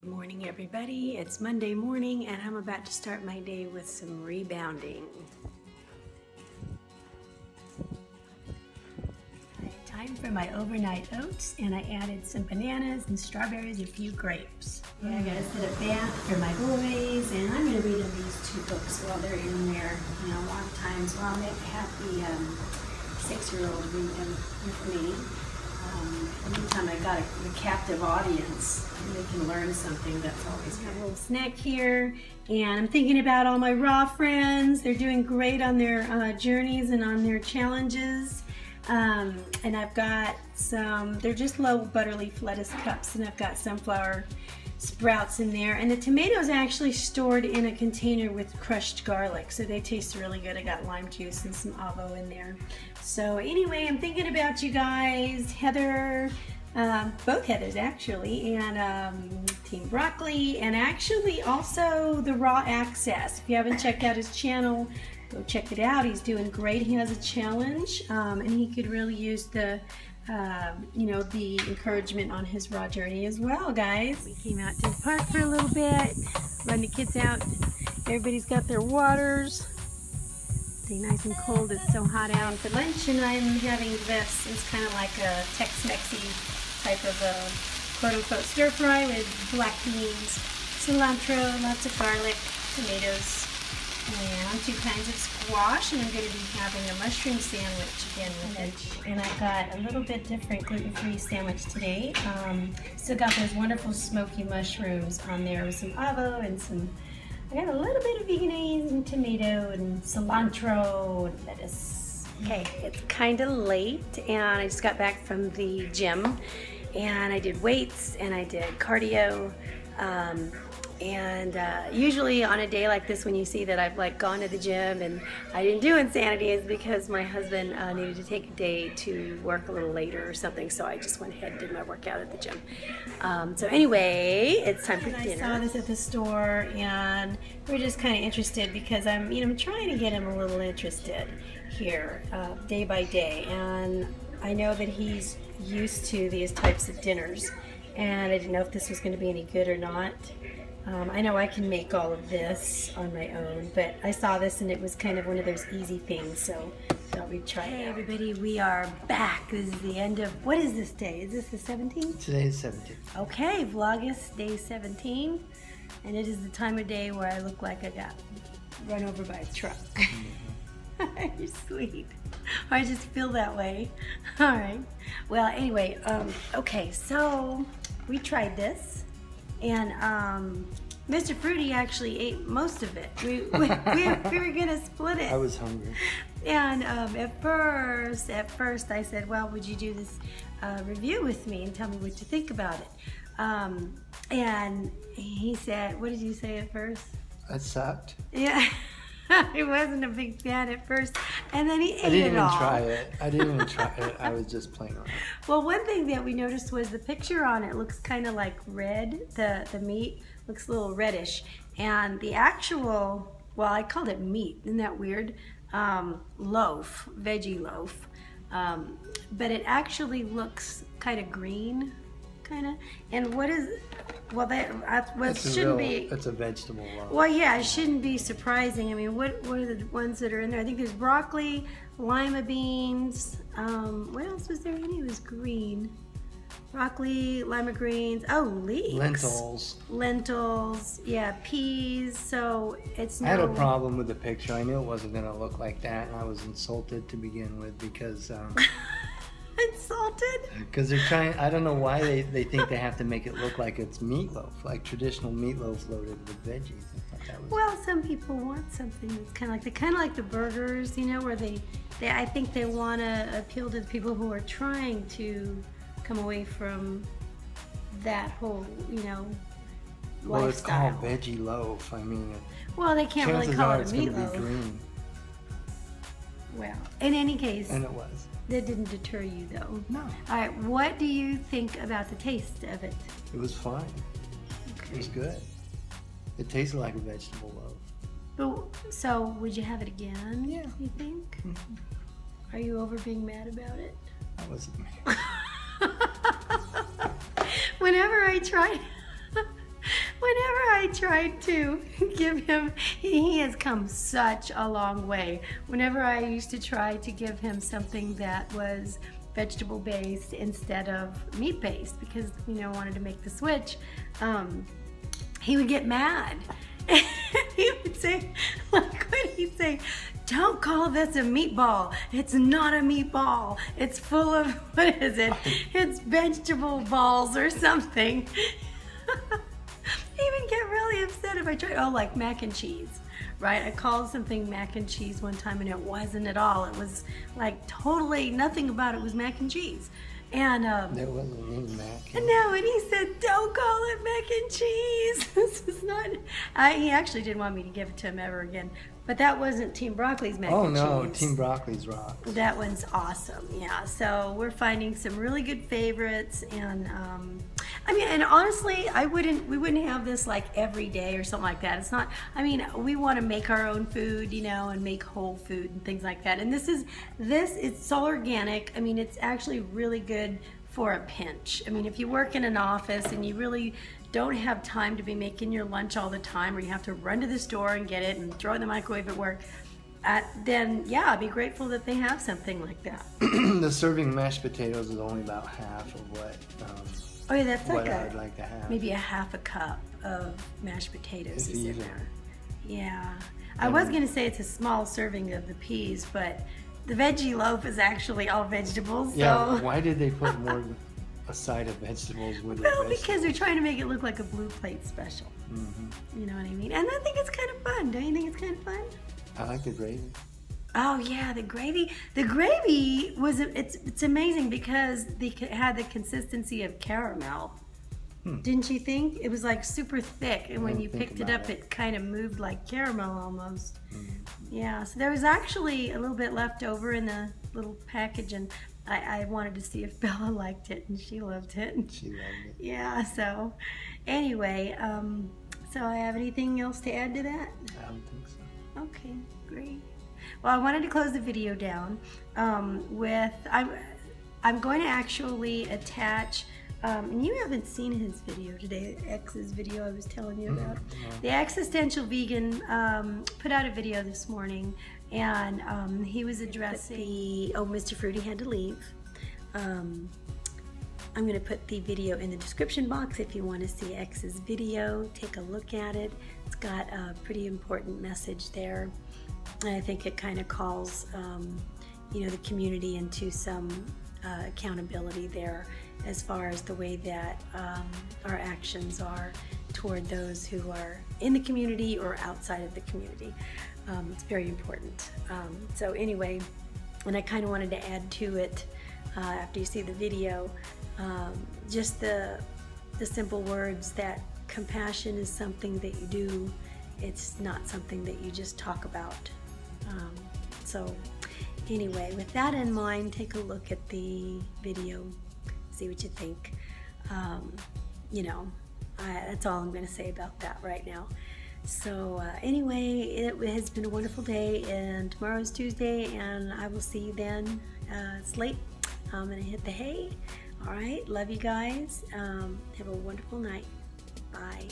Good morning, everybody. It's Monday morning and I'm about to start my day with some rebounding. Time for my overnight oats, and I added some bananas and strawberries and a few grapes. Yeah, I gotta set a bath for my boys, and I'm gonna read them these two books while they're in there. You know, a lot of times, well, I'll have the 6-year-old read them with me. Anytime I got a captive audience and they can learn something, that's always good. I have a little snack here, and I'm thinking about all my raw friends. They're doing great on their journeys and on their challenges. And I've got some, they're just low butter leaf lettuce cups, and I've got sunflower sprouts in there, and the tomatoes are actually stored in a container with crushed garlic, so they taste really good. I got lime juice and some avo in there. So anyway, I'm thinking about you guys, Heather, both Heathers actually, and Team Broccoli, and actually also the Raw Access. If you haven't checked out his channel, go check it out. He's doing great. He has a challenge, and he could really use the you know, the encouragement on his raw journey as well, guys. We came out to the park for a little bit, run the kids out. Everybody's got their waters. Stay nice and cold. It's so hot out. For lunch, and I'm having this. It's kind of like a Tex-Mexy type of a quote-unquote stir fry with black beans, cilantro, lots of garlic, tomatoes, and 2 kinds of squash, and I'm going to be having a mushroom sandwich again with it. And I got a little bit different gluten-free sandwich today. Still got those wonderful smoky mushrooms on there with some avo and some, I got a little bit of veganese and tomato and cilantro and lettuce. Okay, it's kind of late, and I just got back from the gym, and I did weights and I did cardio. Usually on a day like this, when you see that I've like gone to the gym and I didn't do insanity, is because my husband needed to take a day to work a little later or something, so I just went ahead and did my workout at the gym. So anyway, it's time for dinner. I saw this at the store, and we're just kind of interested because I'm trying to get him a little interested here day by day, and I know that he's used to these types of dinners, and I didn't know if this was going to be any good or not. I know I can make all of this on my own, but I saw this and it was kind of one of those easy things, so thought we'd try it out. Hey everybody, we are back. This is the end of, what is this day? Is this the 17th? Today is 17th. Okay, Vlogust day 17, and it is the time of day where I look like I got run over by a truck. You're sweet. I just feel that way. All right. Well, anyway, okay, so we tried this. And Mr. Fruity actually ate most of it. We were gonna split it. I was hungry. And at first I said, well, would you do this review with me and tell me what you think about it? And he said, what did you say at first? It sucked. Yeah. He wasn't a big fan at first, and then he ate it all. I didn't even try it. I didn't even try it. I was just playing around. Well, one thing that we noticed was the picture on it looks kind of like red. The meat looks a little reddish, and the actual, well, I called it meat. Isn't that weird? Loaf, veggie loaf, but it actually looks kind of green, kind of. And what is? Well, it shouldn't be. It's a vegetable loaf. Well, yeah, it shouldn't be surprising. I mean, what are the ones that are in there? I think there's broccoli, lima beans. What else was there in it? It was green. Broccoli, lima greens. Oh, leeks. Lentils. Yeah, peas. So it's no. I had a problem with the picture. I knew it wasn't going to look like that, and I was insulted to begin with because. Insulted? Because they're trying, I don't know why they think they have to make it look like it's meatloaf, like traditional meatloaf loaded with veggies. I thought that was... Well, some people want something that's kind of like the burgers, you know, where I think they want to appeal to the people who are trying to come away from that whole, you know, lifestyle. Well, it's called veggie loaf. I mean, well, they can't really call it a meatloaf. Chances are it's going to be green. Well, in any case. And it was. That didn't deter you, though. No. All right, what do you think about the taste of it? It was fine. Okay. It was good. It tasted like a vegetable loaf. But, so, would you have it again? Yeah. You think? Mm-hmm. Are you over being mad about it? I wasn't mad. Whenever I try tried to give him, he has come such a long way. Whenever I used to try to give him something that was vegetable based instead of meat based, because wanted to make the switch, he would get mad. He would say, like, what did he say? Don't call this a meatball. It's not a meatball. It's full of, what is it? It's vegetable balls or something. He would get really upset if I tried, like mac and cheese, right? I called something mac and cheese one time and it wasn't at all. It was like totally nothing about it was mac and cheese. And there wasn't any mac. No, and he said, "Don't call it mac and cheese. This is not." He actually didn't want me to give it to him ever again. But that wasn't Team Broccoli's mac and cheese. Oh no, Team Broccoli's rock. That one's awesome. Yeah. So we're finding some really good favorites, and I mean, and honestly, we wouldn't have this like every day or something like that. It's not. I mean, we want to make our own food, and make whole food and things like that. And it's all organic. I mean, it's actually really good for a pinch. I mean, if you work in an office and you really don't have time to be making your lunch all the time, or you have to run to the store and get it and throw it in the microwave at work, then yeah, be grateful that they have something like that. The serving mashed potatoes is only about half of what. Oh yeah, that's what like I'd like to have. Maybe a half a cup of mashed potatoes is in Even. there. Yeah, I was gonna say it's a small serving of the peas, but the veggie loaf is actually all vegetables. Yeah, So. why did they put more a side of vegetables with Well, the because they're trying to make it look like a blue plate special. Mm-hmm. You know what I mean? And I think it's kind of fun. Don't you think it's kind of fun? I like the gravy. Oh yeah, the gravy. The gravy was, it's amazing because it had the consistency of caramel. Didn't you think? It was like super thick, and when you picked it up, it kind of moved like caramel almost. Yeah, so there was actually a little bit left over in the little package, and I wanted to see if Bella liked it, and she loved it. She loved it. Yeah, so anyway, so I have anything else to add to that? I don't think so. Okay, great. Well, I wanted to close the video down with, I'm going to actually attach, and you haven't seen his video today, X's video I was telling you about. The Existential Vegan put out a video this morning, and he was addressing, Mr. Fruity had to leave. I'm going to put the video in the description box if you want to see X's video. Take a look at it. It's got a pretty important message there. And I think it kind of calls, the community into some accountability there as far as the way that our actions are toward those who are in the community or outside of the community. It's very important. So anyway, and I kind of wanted to add to it after you see the video, just the simple words that compassion is something that you do. It's not something that you just talk about. So anyway, with that in mind, take a look at the video, see what you think. That's all I'm going to say about that right now. So anyway, it has been a wonderful day, and tomorrow's Tuesday, and I will see you then. It's late. I'm going to hit the hay. All right, love you guys. Have a wonderful night. Bye.